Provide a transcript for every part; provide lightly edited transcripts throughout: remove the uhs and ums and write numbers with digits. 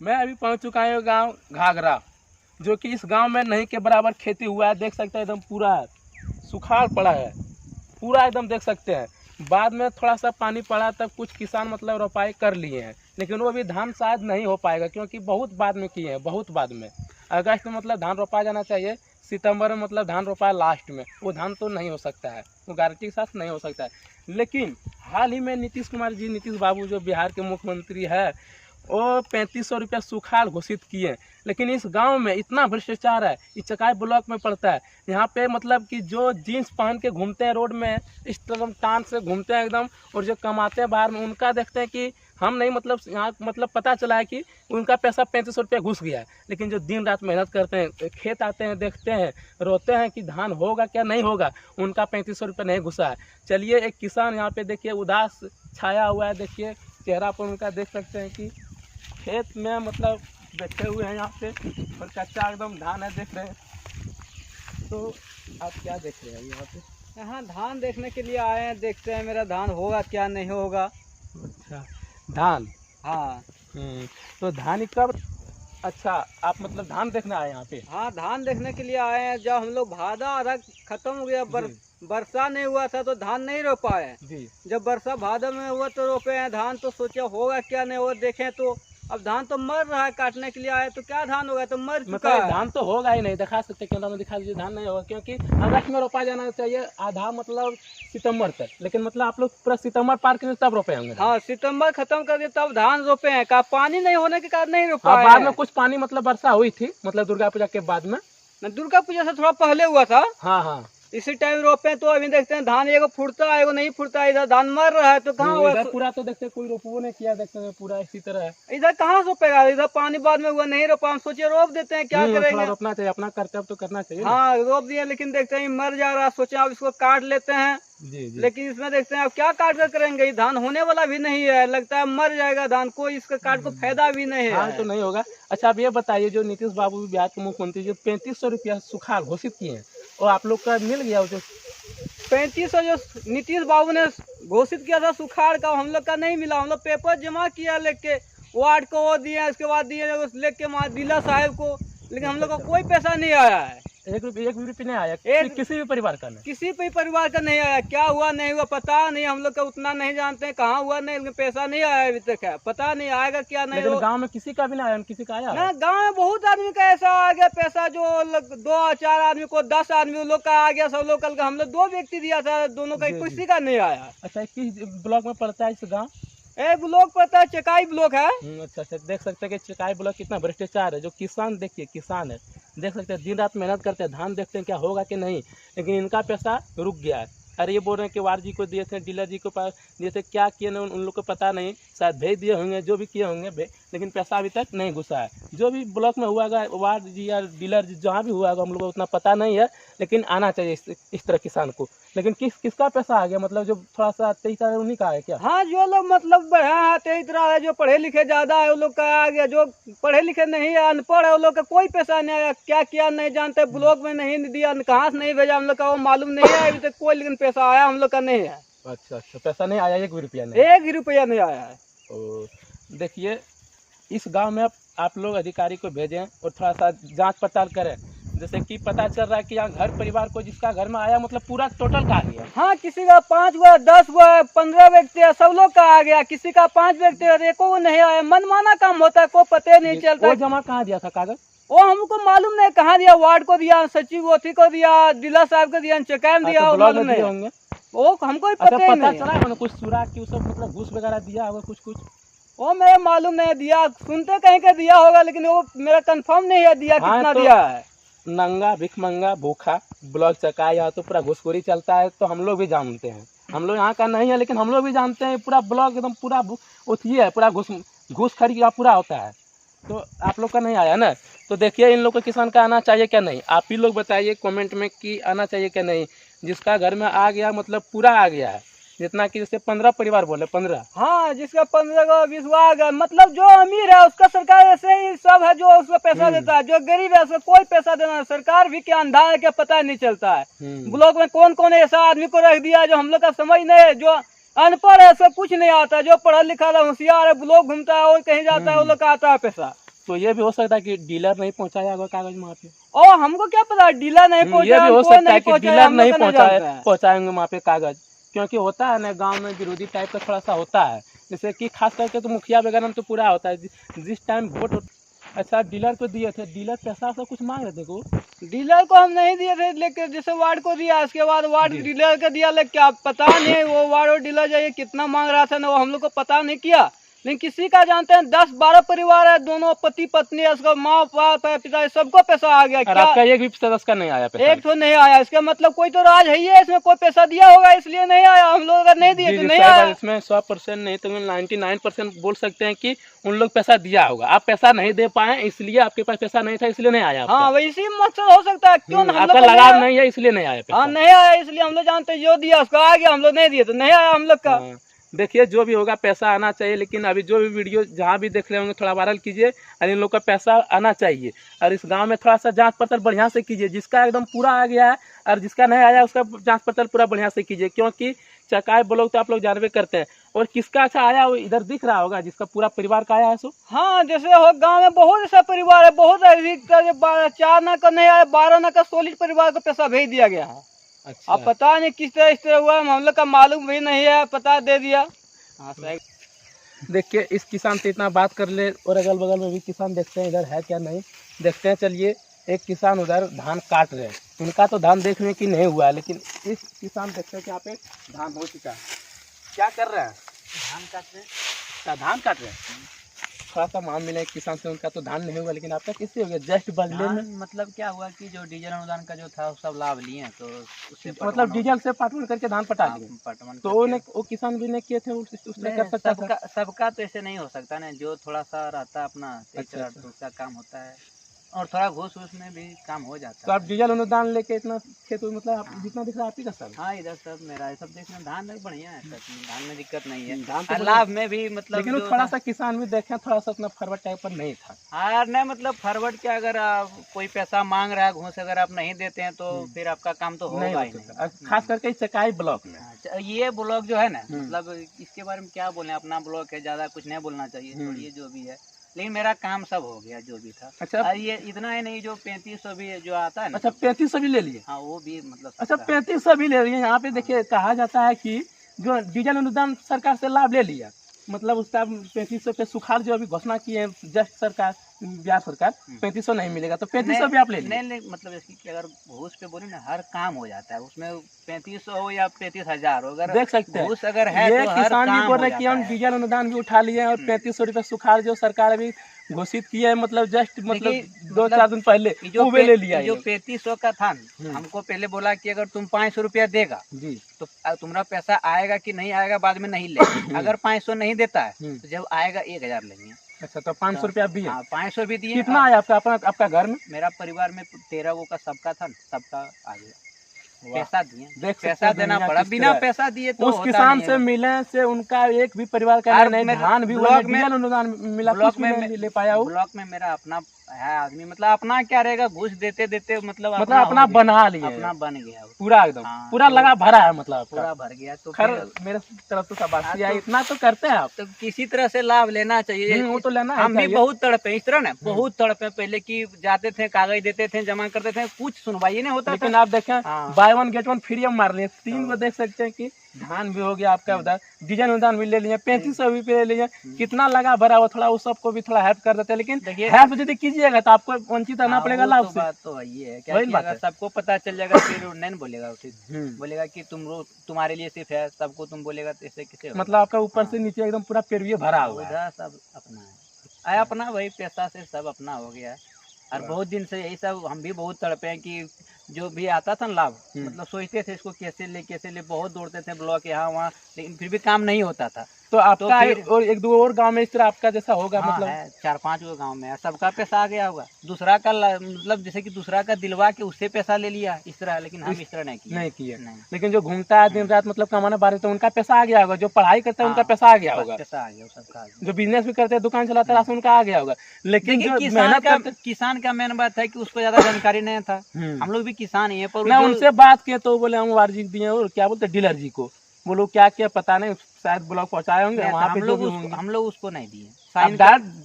मैं अभी पहुंच चुका हूँ गांव घाघरा, जो कि इस गांव में नहीं के बराबर खेती हुआ है। देख सकते हैं एकदम पूरा सुखाड़ पड़ा है, पूरा एकदम देख सकते हैं। बाद में थोड़ा सा पानी पड़ा तब कुछ किसान मतलब रोपाई कर लिए हैं, लेकिन वो अभी धान शायद नहीं हो पाएगा क्योंकि बहुत बाद में किए हैं, बहुत बाद में। अगस्त में मतलब धान रोपा जाना चाहिए, सितंबर में मतलब धान रोपा लास्ट में, वो धान तो नहीं हो सकता है, वो गारंटी के साथ नहीं हो सकता है। लेकिन हाल ही में नीतीश कुमार जी, नीतीश बाबू जो बिहार के मुख्यमंत्री है, वो 3500 रुपया सुखाड़ घोषित किए। लेकिन इस गांव में इतना भ्रष्टाचार है, इस चकाई ब्लॉक में पड़ता है। यहाँ पे मतलब कि जो जीन्स पहन के घूमते हैं रोड में, इस तरह टान से घूमते हैं एकदम, और जो कमाते हैं बाहर में, उनका देखते हैं कि हम नहीं मतलब यहाँ मतलब पता चला है कि उनका पैसा 3500 रुपया घुस गया है। लेकिन जो दिन रात मेहनत करते हैं, खेत आते हैं, देखते हैं, रोते हैं कि धान होगा क्या नहीं होगा, उनका 3500 रुपया नहीं घुसा है। चलिए एक किसान यहाँ पे देखिए उदास छाया हुआ है, देखिए चेहरा पर उनका, देख सकते हैं कि खेत में मतलब बैठे हुए हैं यहाँ पे, और कच्चा एकदम धान है, देख रहे हैं। तो आप क्या देख रहे हैं यहाँ पे? यहाँ धान देखने के लिए आए हैं, देखते हैं मेरा धान होगा क्या नहीं होगा। अच्छा, धान। हाँ। तो धान कब? अच्छा, आप मतलब धान देखने आए यहाँ पे? हाँ, धान देखने के लिए आए हैं। जब हम लोग भादा आधा खत्म हो गया, वर्षा नहीं हुआ था तो धान नहीं रोप पाए जी। जब वर्षा भादव में हुआ तो रोपे हैं धान। तो सोचा होगा क्या नहीं होगा, देखें तो अब धान तो मर रहा है। काटने के लिए आए तो क्या धान होगा, तो मर चुका है। धान तो होगा ही नहीं, दिखा सकते कैमरा में, दिखा दीजिए। धान नहीं होगा क्योंकि अगस्त में रोपा जाना चाहिए, आधा मतलब सितंबर तक। लेकिन मतलब आप लोग पूरा सितंबर पार कर तब रोपे होंगे? हाँ, सितंबर खत्म कर दिए तब धान रोपे हैं। का पानी नहीं होने के कारण नहीं रोपा। हाँ, बाद में कुछ पानी मतलब वर्षा हुई थी, मतलब दुर्गा पूजा के बाद में। दुर्गा पूजा से थोड़ा पहले हुआ था। हाँ हाँ, इसी टाइम रोपे तो अभी देखते हैं धान एगो फूटता है एगो नहीं फूटता है। इधर धान मर रहा है तो कहाँ होगा? पूरा तो देखते कोई रोपो नहीं किया, देखते हैं पूरा इसी तरह है। इधर कहाँ रोपेगा? इधर पानी बाद में हुआ नहीं रोपा। हम सोचे रोप देते हैं, क्या करेंगे। रोपना चाहिए, अपना कर्तव्य तो करना चाहिए। हाँ, रोप दिए लेकिन देखते हैं मर जा रहा। सोचे अब इसको काट लेते हैं। जी जी। लेकिन इसमें देखते हैं अब क्या काट कर करेंगे। ये धान होने वाला भी नहीं है, लगता है मर जाएगा धान। कोई इसका काट को फायदा भी नहीं है। हाँ, तो नहीं होगा। अच्छा, आप ये बताइए, जो नीतीश बाबू बिहार के मुख्यमंत्री जो 3500 रुपया सुखाड़ घोषित किए हैं, और आप लोग का मिल गया? जो 3500 जो नीतीश बाबू ने घोषित किया था सुखाड़ का, हम लोग का नहीं मिला। हम लोग पेपर जमा किया लेके, वार्ड को वो दिए, उसके बाद दिए लेके वहाँ जिला साहब को, लेकिन हम लोग का कोई पैसा नहीं आया है। एक भी रुपये नहीं आया? किसी भी परिवार का नहीं? किसी भी परिवार का नहीं आया। क्या हुआ नहीं हुआ पता नहीं, हम लोग का उतना नहीं जानते हैं कहाँ हुआ नहीं, लेकिन पैसा नहीं आया अभी तक है। पता नहीं आएगा क्या नहीं। लेकिन गांव में किसी का भी नहीं आया? किसी का आया ना? गांव में बहुत आदमी का ऐसा आ गया पैसा, जो 2-4 आदमी को 10 आदमी लोग का आ गया। सब लोग कल का हम लोग 2 व्यक्ति दिया था, दोनों का किसी का नहीं आया। अच्छा, किस ब्लॉक में पड़ता है इस गाँव? ब्लॉक पड़ता है, चकाई ब्लॉक है। अच्छा अच्छा, देख सकते हैं कि चकाई ब्लॉक कितना भ्रष्टाचार है। जो किसान, देखिए किसान है, देख सकते हैं दिन रात मेहनत करते हैं, धान देखते हैं क्या होगा कि नहीं, लेकिन इनका पैसा रुक गया है। अरे ये बोल रहे हैं कि वार्ड जी को दिए थे, डीलर जी को पास दिए थे, क्या किए नहीं उन लोग को पता नहीं, शायद भेज दिए होंगे, जो भी किए होंगे लेकिन पैसा अभी तक नहीं घुसा है। जो भी ब्लॉक में हुआ होगा, वार्ड जी या डीलर जी जहाँ भी हुआ होगा, हम लोग को उतना पता नहीं है, लेकिन आना चाहिए इस तरह किसान को। लेकिन किसका पैसा आ गया? मतलब जो थोड़ा सा तेज तरह उन्हीं का है क्या? हाँ, जो लोग मतलब बढ़िया तेज तरह है, जो पढ़े लिखे ज्यादा है, वो लोग का आ गया। जो पढ़े लिखे नहीं है, अनपढ़ है, वो लोग का कोई पैसा नहीं आया। क्या किया नहीं जानते, ब्लॉक में नहीं दिया, कहाँ से नहीं भेजा हम लोग का वो मालूम नहीं है अभी तक कोई, लेकिन पैसा आया हम लोग का नहीं है। अच्छा अच्छा, पैसा नहीं आया? 1 भी रुपया नहीं? 1 भी रुपया नहीं आया है। देखिए, इस गांव में आप लोग अधिकारी को भेजें और थोड़ा सा जांच पड़ताल करें। जैसे कि पता चल रहा है कि यहाँ घर परिवार को जिसका घर में आया मतलब पूरा टोटल का आ गया। हाँ, किसी का 5 हुआ, 10 हुआ, 15 व्यक्ति है, सब लोग का आ गया। किसी का 5 व्यक्ति है, एको नहीं आया। मनमाना काम होता है, कोई पता नहीं चलता। वो जमा कहाँ दिया था कागज? वो हमको मालूम नहीं कहाँ दिया। वार्ड को दिया, सचिव अथी को दिया, जिला साहब को दिया, चकाई में दिया, मालूम नहीं होंगे। वो हमको पता ही नहीं। चला है कुछ सुराग की सब मतलब घूस वगैरह दिया होगा कुछ? वो मेरा मालूम नहीं दिया, सुनते कहीं का दिया होगा, लेकिन वो मेरा कंफर्म नहीं है दिया कितना दिया है। नंगा भिखमंगा भूखा ब्लॉक चकाई, यहाँ तो पूरा घूसखोरी चलता है, तो हम लोग भी जानते हैं। हम लोग यहाँ का नहीं है, लेकिन हम लोग भी जानते हैं पूरा ब्लॉक एकदम पूरा उथी है, पूरा घूसखोरी का पूरा होता है। तो आप लोग का नहीं आया ना? तो देखिए, इन लोग को किसान का आना चाहिए क्या नहीं? आप ही लोग बताइए कमेंट में कि आना चाहिए क्या नहीं। जिसका घर में आ गया मतलब पूरा आ गया है, जितना कि जैसे 15 परिवार बोले 15। हाँ, जिसका 15 का 20 आ गया, मतलब जो अमीर है उसका सरकार ऐसे ही सब है, जो उसको पैसा देता है। जो गरीब है उसको कोई पैसा देना है। सरकार भी क्या अंधा है, क्या पता नहीं चलता है। ब्लॉक में कौन कौन ऐसा आदमी को रख दिया जो हम लोग का समझ नहीं है। जो अनपढ़ है उसको कुछ नहीं आता, जो पढ़ा लिखा है होशियार है, ब्लॉक घूमता है और कहीं जाता है, वो लोग का आता है पैसा। तो ये भी हो सकता है कि डीलर नहीं पहुंचाया होगा कागज वहाँ पे। और हमको क्या पता, डीलर नहीं पहुंचा, ये भी हो कोई सकता है नहीं कि पहुंचाया, डीलर हम लोग नहीं का नहीं जानता है। पहुंचाएंगे वहाँ पे कागज, क्योंकि होता है ना गांव में विरोधी टाइप का थोड़ा सा होता है, जैसे कि खास करके तो मुखिया वगैरह में तो पूरा होता है जिस टाइम वोट। अच्छा, डीलर को दिए थे, डीलर पैसा सब कुछ मांग रहे थे को? डीलर को हम नहीं दिए थे, लेकिन जैसे वार्ड को दिया, उसके बाद वार्ड जी। डीलर को दिया, लेकिन क्या पता नहीं वो वार्ड और डीलर जाइए कितना मांग रहा था ना, वो हम लोग को पता नहीं किया। लेकिन किसी का जानते हैं 10-12 परिवार है, दोनों पति पत्नी है, उसका माँ बाप है, पिता, सबको पैसा आ गया। और क्या आपका एक भी सदस्य का नहीं आया पैसा? एक तो नहीं आया, इसका मतलब कोई तो राज है ही है, इसमें कोई पैसा दिया होगा इसलिए नहीं आया, हम लोग अगर नहीं दिए जी तो जी नहीं सही बात, आया। इसमें 100% नहीं तो 99% बोल सकते हैं कि उन लोग पैसा दिया होगा, आप पैसा नहीं दे पाए इसलिए, आपके पास पैसा नहीं था इसलिए नहीं आया आपका। हाँ वैसे मकसद हो सकता है, क्यों हम आपका लोग को लगाव नहीं है इसलिए नहीं आया पैसा। हाँ नहीं आया, इसलिए हम लोग जानते हैं जो दिया उसको आ गया, हम लोग नहीं दिए तो नहीं आया हम लोग का। हाँ, देखिए जो भी होगा पैसा आना चाहिए, लेकिन अभी जो भी वीडियो जहाँ भी देख रहे होंगे थोड़ा वायरल कीजिए और इन लोग का पैसा आना चाहिए। और इस गांव में थोड़ा सा जांच पड़ताल बढ़िया से कीजिए, जिसका एकदम पूरा आ गया है और जिसका नहीं आया उसका जांच पड़ताल पूरा बढ़िया से कीजिए, क्योंकि चकाई ब्लॉक तो आप लोग जानबे करते हैं। और किसका अच्छा आया वो इधर दिख रहा होगा, जिसका पूरा परिवार का आया है सो। हाँ जैसे हो गांव में बहुत ऐसा परिवार है, बहुत अधिक 4 ना का नहीं आया, 12 ना का सॉलिड परिवार को पैसा भेज दिया गया है। अच्छा, अब पता नहीं किस तरह इस तरह हुआ, हम लोग का मालूम भी नहीं है, पता दे दिया। हाँ सही। देखिए इस किसान से इतना बात कर ले, और अगल बगल में भी किसान देखते हैं इधर है क्या नहीं, देखते हैं। चलिए, एक किसान उधर धान काट रहे हैं, उनका तो धान देखने की नहीं हुआ है, लेकिन इस किसान देखते हैं कि यहाँ पे धान हो चुका है। क्या कर रहे हैं? धान काट रहे हैं। क्या धान काट रहे हैं? थोड़ा सा मान मिले किसान से, उनका तो धान नहीं हुआ, लेकिन आपका किससे हो गया? जस्ट बदले में मतलब क्या हुआ कि जो डीजल अनुदान का जो था सब लाभ लिए, तो उससे मतलब डीजल से पाटवन करके धान पटा लिए। तो वो किसान भी नहीं किए थे, उसने कर सकता था। सबका तो ऐसे नहीं हो सकता ना, जो थोड़ा सा रहता अपना अच्छा। उसका काम होता है, और थोड़ा घूस वूस में भी काम हो जाता तो है। आप डीजल अनुदान लेके इतना खेत, मतलब आप जितना दिख रहा है आप ही का सब। हाँ इधर सब मेरा है, सब देखना धान में बढ़िया है, धान में दिक्कत नहीं है, धान तो और लाभ में भी मतलब लेकिन वो थोड़ा सा किसान भी देखे, थोड़ा सा उतना फॉरवर्ड टाइप पर नहीं था। हाँ नहीं मतलब फॉरवर्ड क्या, अगर कोई पैसा मांग रहा है घूस, अगर आप नहीं देते हैं तो फिर आपका काम तो होगा ही नहीं। खास करके चकाई ब्लॉक में। अच्छा, ये ब्लॉक जो है ना, मतलब इसके बारे में क्या बोले, अपना ब्लॉक है, ज्यादा कुछ नहीं बोलना चाहिए, ये जो भी है, लेकिन मेरा काम सब हो गया जो भी था। अच्छा, और ये इतना ही नहीं, जो 3500 भी जो आता है ना। अच्छा 3500 भी ले लिए? हाँ वो भी मतलब। अच्छा 3500 भी ले लिए। यहाँ पे देखिए कहा जाता है कि जो डीजल अनुदान सरकार से लाभ ले लिया, मतलब उसका 3500 पे सुखाड़ जो अभी घोषणा की है जस्ट सरकार, बिहार सरकार, 3500 नहीं मिलेगा, तो 3500 भी आप ले लिए? नहीं मतलब इसकी अगर घूस पे बोले ना, हर काम हो जाता है उसमें, 3500 हो या 35,000 हो, अगर देख सकते हैं घूस अगर है ये तो हर किसान भी काम बोल हो रहे कि हम जाता है। डीजल अनुदान भी उठा लिए हैं, और 3500 रुपये सुखाड़ जो सरकार अभी घोषित की है, मतलब जस्ट मतलब 2-4 दिन पहले वो भी ले लिया। जो 3500 का था, हमको पहले बोला कि अगर तुम 500 रुपया देगा जी तो तुम्हारा पैसा आएगा कि नहीं आएगा बाद में नहीं ले। अगर 500 नहीं देता है तो जब आएगा 1000 लेंगे। अच्छा, तो 500 रुपया भी है? हाँ 500 भी दिए। कितना आया आपका अपना आपका घर में? मेरा परिवार में 13 गो का सबका था, सबका आ गया। पैसा दिए, देख पैसा देना पड़ा, बिना पैसा दिए तो उस किसान से मिले से उनका एक भी परिवार का नहीं, धान भी हुआ, डीजल अनुदान मिला, कुछ में नहीं ले पाया। ब्लॉक में मेरा अपना है आदमी, मतलब अपना क्या रहेगा, घूस देते देते मतलब अपना बना लिया, अपना बन गया पूरा एकदम। पूरा लगा भरा है, मतलब पूरा भर गया। तो खैर मेरे तरफ से शाबाशी है, इतना तो करते हैं आप। तो किसी तरह से लाभ लेना चाहिए, वो तो लेना है। हम भी बहुत तड़पे इस तरह ना, बहुत तड़पे पहले की जाते थे, कागज देते थे, जमा करते थे, कुछ सुनवाई नहीं होता। लेकिन आप देखें by one get one free हम मार लिए, 3 को देख सकते हैं कि धान भी हो गया आपका, उधर डीजल अनुदान भी ले लिए, 3500 भी ले लिए, कितना लगा भरा हुआ, थोड़ा उस सबको भी थोड़ा हेल्प कर देते हैं। लेकिन हेल्प यदि कीजिएगा तो आपको वंचित रहना पड़ेगा लाभ से। बात तो वही है, क्या सबको पता चल जाएगा फिर नहीं बोलेगा, बोलेगा कि तुम्हारे लिए सिर्फ है, सबको तुम बोलेगा तो ऐसे कैसे, मतलब आपका ऊपर से नीचे एकदम पूरा पेड़िए भरा हुआ है, सब अपना है, अपना वही पैसा से सब अपना हो गया। और बहुत दिन से यही सब हम भी बहुत तड़पे हैं कि जो भी आता था ना लाभ, मतलब सोचते थे इसको कैसे ले, बहुत दौड़ते थे ब्लॉक यहाँ वहाँ, लेकिन फिर भी काम नहीं होता था। तो आपका और 1-2 और गांव में इस तरह आपका जैसा होगा? हाँ, मतलब 4-5 गो गांव में सबका पैसा आ गया होगा, दूसरा का मतलब जैसे कि दूसरा का दिलवा के उससे पैसा ले लिया इस तरह, लेकिन हम इस तरह नहीं किए। लेकिन जो घूमता है दिन रात मतलब कमाना बाहर, तो उनका पैसा आ गया होगा, जो पढ़ाई करता है उनका पैसा आ गया होगा, पैसा आ गया सबका, जो बिजनेस भी करते हैं, दुकान चलाता है, उनका आ गया होगा। लेकिन जो किसान का मेन बात है कि उसको ज्यादा जानकारी नहीं था, हम लोग भी किसान ही है, पर उनसे बात किया तो बोले हम वार्ड जी दिए, और क्या बोलते डीलर जी को, वो लोग क्या किया पता नहीं, शायद ब्लॉक पहुंचाए होंगे वहाँ पे, हम लोग उसको नहीं दिए। साइन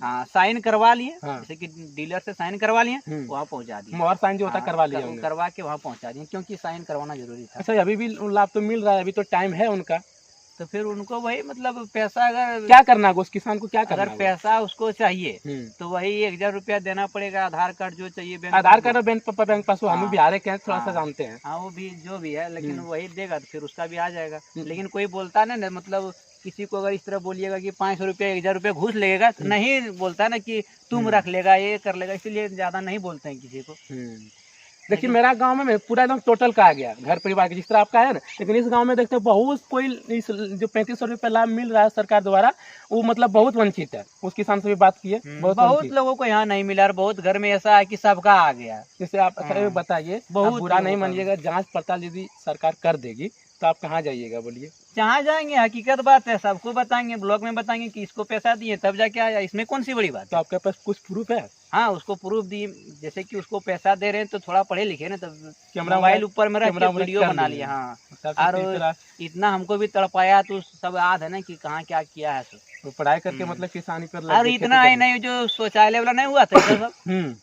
हाँ साइन करवा लिए, हाँ। जैसे कि डीलर से साइन करवा लिए, वहाँ पहुँचा दिए, मोहर साइन जो होता है करवा लिया हाँ, हमने। करवा के वहाँ पहुँचा दिए, क्योंकि साइन करवाना जरूरी था। अच्छा, अभी भी लाभ तो मिल रहा है, अभी तो टाइम है उनका, तो फिर उनको वही मतलब पैसा, अगर क्या करना है उस किसान को, क्या करना अगर है? पैसा उसको चाहिए तो वही 1000 रुपया देना पड़ेगा, आधार कार्ड जो चाहिए बैंक आधार कार्ड और बैंक पास, हम हाँ। बिहार के हैं, थोड़ा सा हाँ। जानते हैं। हाँ वो भी जो भी है, लेकिन वही देगा तो फिर उसका भी आ जाएगा। लेकिन कोई बोलता है ना, मतलब किसी को अगर इस तरह बोलिएगा कि 500 रुपया 1000 रुपया घूस लगेगा, तो नहीं बोलता है ना कि तुम रख लेगा, ये कर लेगा, इसीलिए ज्यादा नहीं बोलते हैं किसी को। देखिए मेरा गांव में पूरा एकदम टोटल का आ गया, घर परिवार के जिस तरह आपका है ना, लेकिन इस गांव में देखते हैं बहुत कोई इस जो 3500 रुपये लाभ मिल रहा है सरकार द्वारा, वो मतलब बहुत वंचित है। उस किसान से भी बात की है, बहुत लोगों को यहाँ नहीं मिला, और बहुत घर में ऐसा है कि सबका आ गया। जैसे आप अच्छा ये बताइए, बहुत बुरा नहीं मानिएगा, जांच पड़ताल यदि सरकार कर देगी तो आप कहाँ जाइएगा बोलिए? जहाँ जाएंगे, हकीकत बात है, सबको बताएंगे, ब्लॉग में बताएंगे कि इसको पैसा दिए तब जाके आया, इसमें कौन सी बड़ी बात है? तो आपके पास कुछ प्रूफ है? हाँ, उसको प्रूफ दिए, जैसे कि उसको पैसा दे रहे हैं तो थोड़ा पढ़े लिखे ना, तब कैमरा मोबाइल ऊपर में रख के कैमरा वीडियो कर बना लिए। लिया। हाँ, और और इतना हमको भी तड़पाया, तो सब याद है ना कि कहाँ क्या किया है। तो पढ़ाई करके मतलब किसानी पर और इतना ही नहीं, जो शौचालय वाला नहीं हुआ था सब,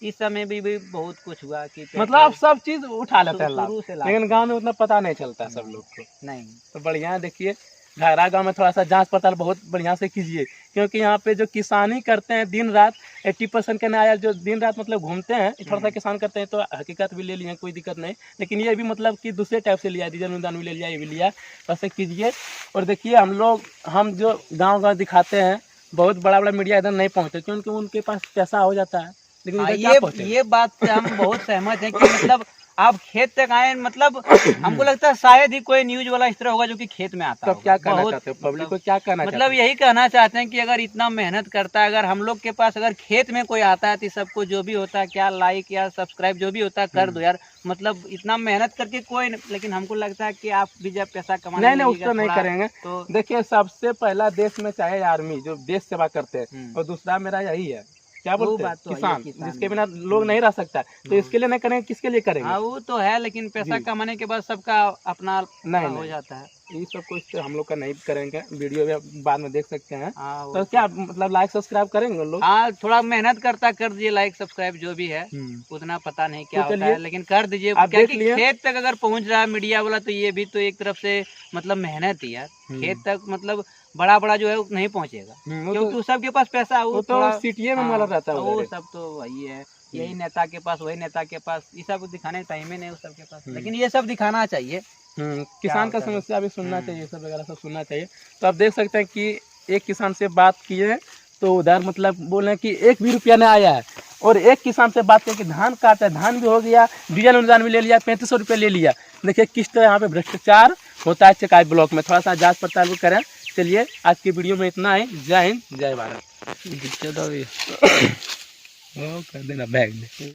इस समय भी बहुत कुछ हुआ कि मतलब आप सब चीज उठा लेते हैं लाभ, शुरू से लाभ। लेकिन गांव में उतना पता नहीं चलता सब लोग को। नहीं, तो बढ़िया है, देखिए घाघरा गांव में थोड़ा सा जांच पड़ताल बहुत बढ़िया से कीजिए, क्योंकि यहाँ पे जो किसानी करते हैं दिन रात 80% के नया जो दिन रात मतलब घूमते हैं, थोड़ा सा किसान करते हैं, तो हकीकत भी ले लिए, कोई दिक्कत नहीं, लेकिन ये भी मतलब कि दूसरे टाइप से लिया, डीजल अनुदान भी ले लिया, ये भी लिया, वैसे कीजिए। और देखिए हम जो गाँव दिखाते हैं, बहुत बड़ा बड़ा मीडिया इधर नहीं पहुँचते, क्योंकि उनके पास पैसा हो जाता है, लेकिन इधर क्या पहुँचे? ये बात से हम बहुत सहमत हैं कि मतलब आप खेत तक आए, मतलब हमको लगता है शायद ही कोई न्यूज वाला इस तरह होगा जो कि खेत में आता तो होगा। क्या कहना चाहते हो पब्लिक को, क्या कहना मतलब यही कहना चाहते हैं कि अगर इतना मेहनत करता है, अगर हम लोग के पास अगर खेत में कोई आता है, तो सबको जो भी होता है, क्या लाइक या सब्सक्राइब जो भी होता है कर दो यार, मतलब इतना मेहनत करके कोई, लेकिन हमको लगता है कि आप भी जब पैसा कमाने नहीं उसको नहीं करेंगे। तो देखिए सबसे पहला देश में चाहे आर्मी जो देश सेवा करते हैं, और दूसरा मेरा यही है, क्या बोलते हैं, किसान, जिसके बिना लोग नहीं रह सकता, तो इसके लिए नहीं करेंगे, किसके लिए करेंगे? हाँ वो तो है, लेकिन पैसा कमाने के बाद सबका अपना नहीं हो जाता है। ये सब कुछ हम लोग का नहीं करेंगे, वीडियो भी बाद में देख सकते हैं। तो तो क्या मतलब लाइक सब्सक्राइब करेंगे लोग? हाँ, थोड़ा मेहनत करता कर दीजिए, लाइक सब्सक्राइब जो भी है, उतना पता नहीं क्या होता है, लेकिन कर दीजिए। क्या कि खेत तक अगर पहुंच रहा है मीडिया वाला, तो ये भी तो एक तरफ से मतलब मेहनत ही यार, खेत तक मतलब बड़ा बड़ा जो है वो नहीं पहुंचेगा, क्योंकि सबके पास पैसा, वो तो सिटी में मतलब रहता है, वो सब तो वही है, यही नेता के पास, वही नेता के पास, ये सब दिखाने टाइम ही नहीं उस सबके पास, लेकिन ये सब दिखाना चाहिए। किसान का समस्या भी सुनना चाहिए, सब वगैरह सब सुनना चाहिए। तो आप देख सकते हैं कि एक किसान से बात किए तो उधर मतलब बोले कि 1 भी रुपया नहीं आया है, और एक किसान से बात किया कि धान काटा, धान भी हो गया, डीजल अनुदान भी ले लिया, 3500 रुपये ले लिया। देखिए किस तरह यहाँ पे भ्रष्टाचार होता है चकाई ब्लॉक में, थोड़ा सा जांच पड़ताल भी करें। चलिए आज की वीडियो में इतना ही। जय हिंद, जय भारत। कर देना बैग में।